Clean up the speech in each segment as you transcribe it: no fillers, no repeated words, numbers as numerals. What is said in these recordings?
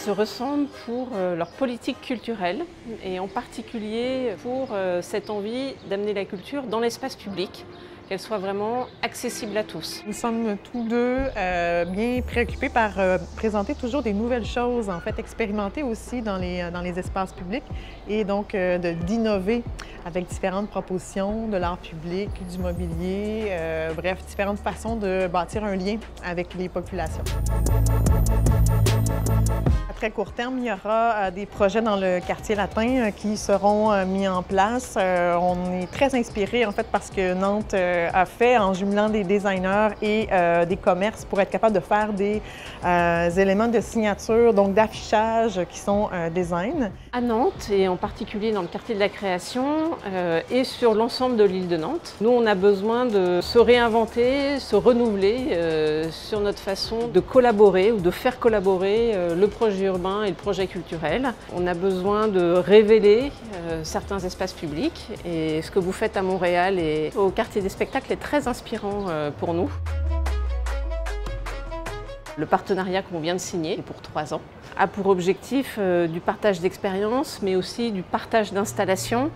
se ressemblent pour leur politique culturelle et en particulier pour cette envie d'amener la culture dans l'espace public, qu'elle soit vraiment accessible à tous. Nous sommes tous deux bien préoccupés par présenter toujours des nouvelles choses, en fait, expérimenter aussi dans les espaces publics et donc d'innover avec différentes propositions de l'art public, du mobilier, bref, différentes façons de bâtir un lien avec les populations. À très court terme, il y aura des projets dans le quartier latin qui seront mis en place. On est très inspiré en fait par ce que Nantes a fait en jumelant des designers et des commerces pour être capable de faire des éléments de signature, donc d'affichage qui sont design. À Nantes et en particulier dans le quartier de la création et sur l'ensemble de l'île de Nantes, nous on a besoin de se réinventer, se renouveler sur notre façon de collaborer ou de faire collaborer le projet urbain et le projet culturel. On a besoin de révéler certains espaces publics et ce que vous faites à Montréal et au quartier des spectacles est très inspirant pour nous. Le partenariat qu'on vient de signer pour 3 ans a pour objectif du partage d'expériences, mais aussi du partage d'installations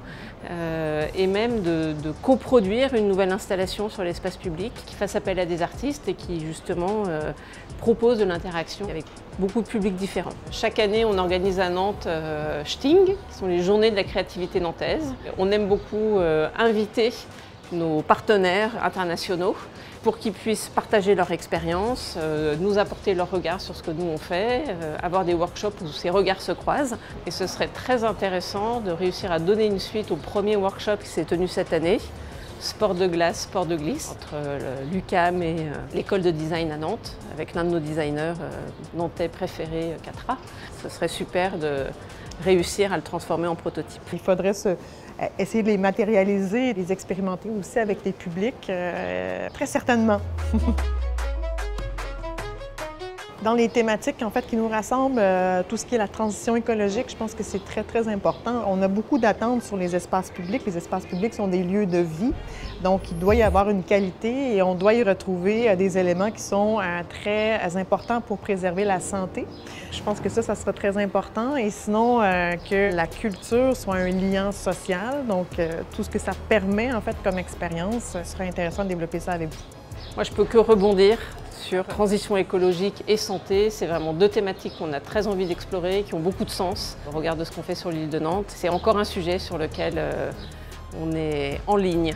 et même de coproduire une nouvelle installation sur l'espace public qui fasse appel à des artistes et qui justement propose de l'interaction avec beaucoup de publics différents. Chaque année, on organise à Nantes Sting, qui sont les journées de la créativité nantaise. On aime beaucoup inviter nos partenaires internationaux pour qu'ils puissent partager leur expérience, nous apporter leur regard sur ce que nous on fait, avoir des workshops où ces regards se croisent. Et ce serait très intéressant de réussir à donner une suite au premier workshop qui s'est tenu cette année, Sport de glace, sport de glisse, entre l'UQAM et l'école de design à Nantes, avec l'un de nos designers nantais préférés, Catra. Ce serait super de réussir à le transformer en prototype. Il faudrait essayer de les matérialiser et les expérimenter aussi avec les publics, très certainement. Dans les thématiques en fait, qui nous rassemblent, tout ce qui est la transition écologique, je pense que c'est très, très important. On a beaucoup d'attentes sur les espaces publics. Les espaces publics sont des lieux de vie, donc il doit y avoir une qualité et on doit y retrouver des éléments qui sont très importants pour préserver la santé. Je pense que ça sera très important et sinon que la culture soit un lien social, donc tout ce que ça permet en fait comme expérience, ce serait intéressant de développer ça avec vous. Moi, je peux que rebondir sur transition écologique et santé. C'est vraiment 2 thématiques qu'on a très envie d'explorer, qui ont beaucoup de sens. Au regard de ce qu'on fait sur l'île de Nantes, c'est encore un sujet sur lequel on est en ligne.